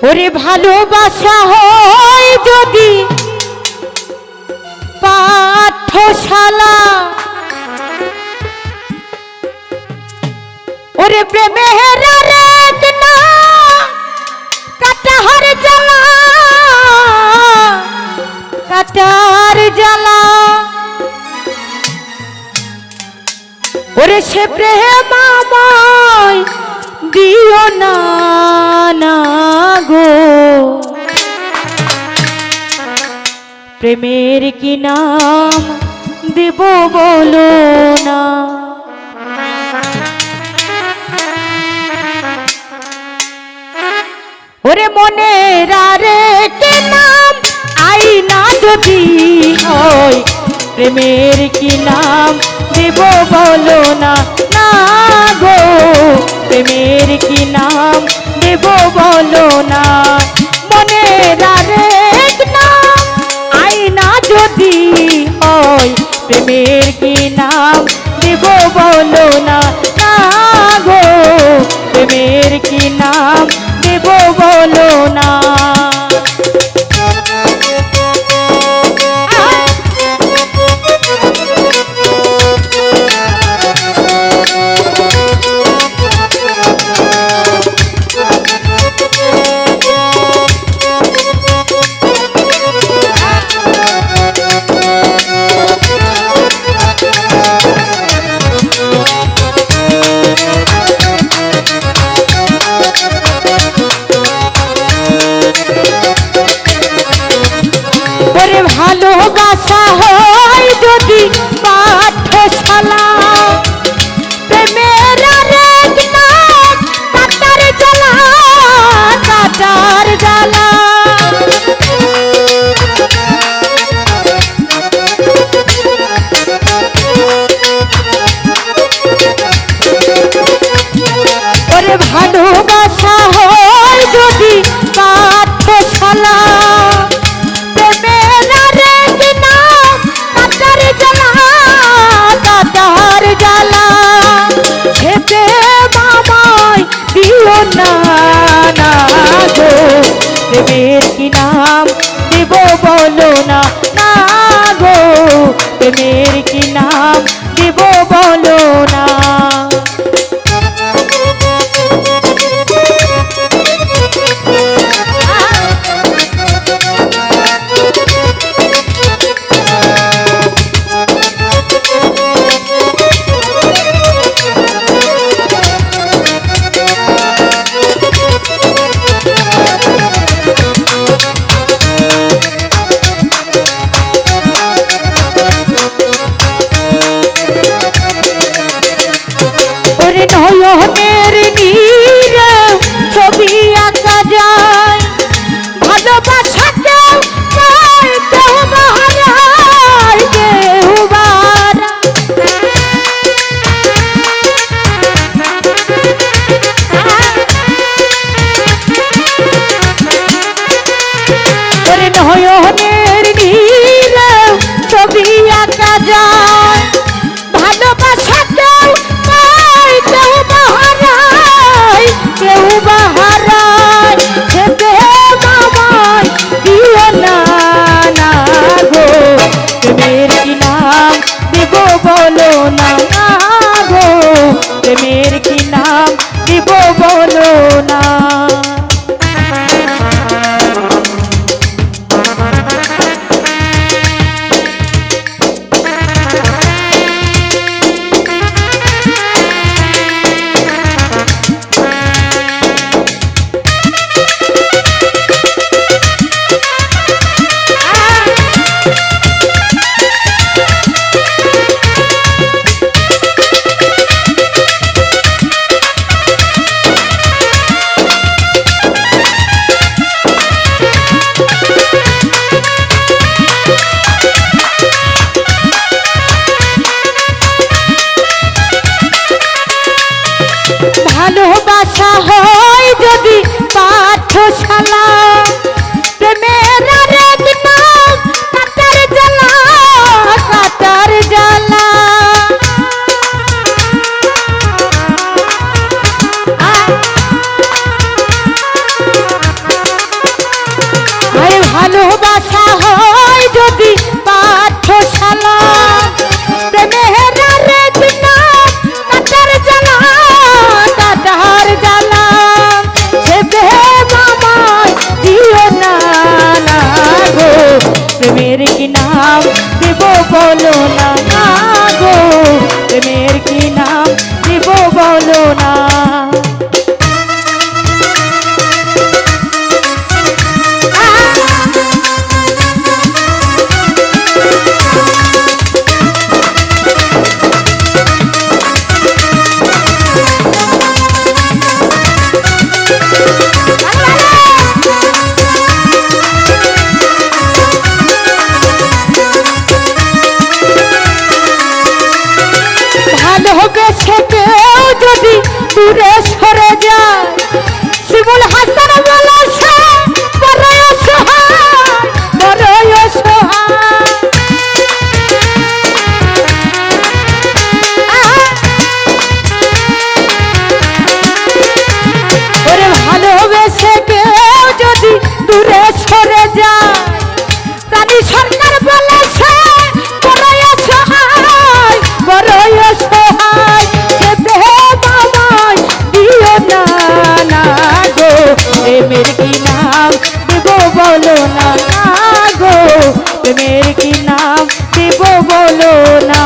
ওরে ভালোবাসা হয় যদি পাঠশালা, ওরে প্রেমের আরেক না কাটার জ্বালা, কাটার জ্বালা, ওরে সে প্রেম আমায় দিও না না গো, প্রেমের কি নাম দেব বলো না। ওরে মনের আরেক নাম আইনা যদি হয়, প্রেমের কি নাম দেব বলো না না গো, প্রেমের কি নাম দেব বলো না। মনের আরেক নাম আইনা যদি হয়, প্রেমের কি নাম দেব বলো না না গো, প্রেমের কি নাম দেব বলো না। ভালোবাসা হয় যদি পাঠশালা, প্রেমের আরেক নাম কাটার জ্বালা, কাটার জ্বালা, ওরে ভালোবাসা হয় যদি পাঠশালা, না না গো, প্রেমের কি নাম দেব বলো না না গো, প্রেমের কি নাম দেব বলো না। নয়নের নীরে ছবি আঁকা যায়, ভালোবাসা কেউ পায় কেউ বাহারায়, কেউ বাহারায়, নয়নের নীরে ছবি আঁকা যায়, ভালোবাসা কেউ কেউ বাহারায়, কেউ বাহারায়, সেবে মামায় দিও না না গো, প্রেমের কি নাম দেব বলো না না গো, প্রেমের কি নাম দেব বলো না। ভালোবাসা হয় যদি পাঠশালা, প্রেমের আরেক নাম কাটার জ্বালা, কাটার জ্বালা, ভালোবাসা হয় যদি পাঠশালা প্রেমের আরেক নাম কাটার জ্বালা কাটার জ্বালা সে প্রেম আমায় দিও না না গো প্রেমের কি নাম দেব বলো না না গো প্রেমের কি নাম দেব বলো না ভালোবেসে কেউ যদি দূরে সরে যায় শিমুল হাসান বলে সে বড়ই অসহায় বড়ই অসহায় ওরে ভালোবেসে কেউ যদি দূরে সরে যায় রানী সরকার বলে সে বড়ই অসহায় বড়ই অসহায় সে প্রেম আমায় দিও না না গো প্রেমের কি নাম দেব বলো না না গো প্রেমের কি নাম দেব বলো না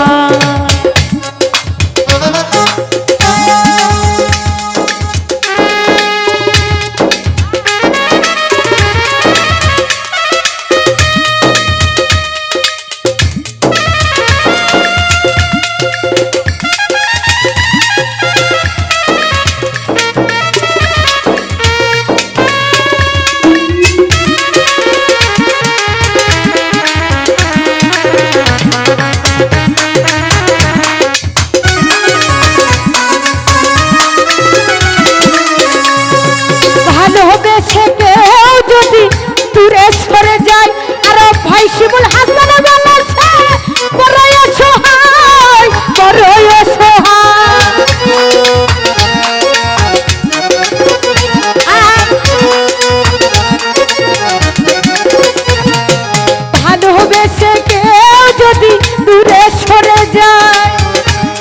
ভালোবেসে কেউ যদি দূরে সরে যায় আর ভাই শিমুল হাসান বলেছে বড়ই অসহায় বড়ই অসহায় ভালোবেসে কেউ যদি দূরে সরে যায়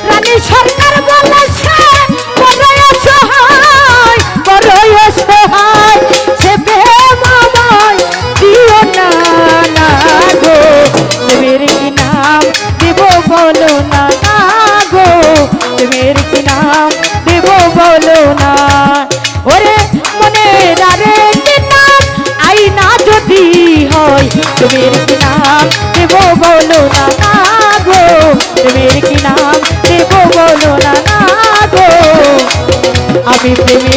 রানী সরকার বলেছে বড়ই অসহায় বড়ই অসহায় সে প্রেম আমায় দিও না না গো প্রেমের কি নাম দেব বলো না না গো প্রেমের কি নাম দেব বলো না ওরে মনের আরেক নাম আইনা যদি হয় প্রেমের কি নাম দেব বলো না না গো প্রেমের কি নাম দেব বলো না না গো আমি প্রেমে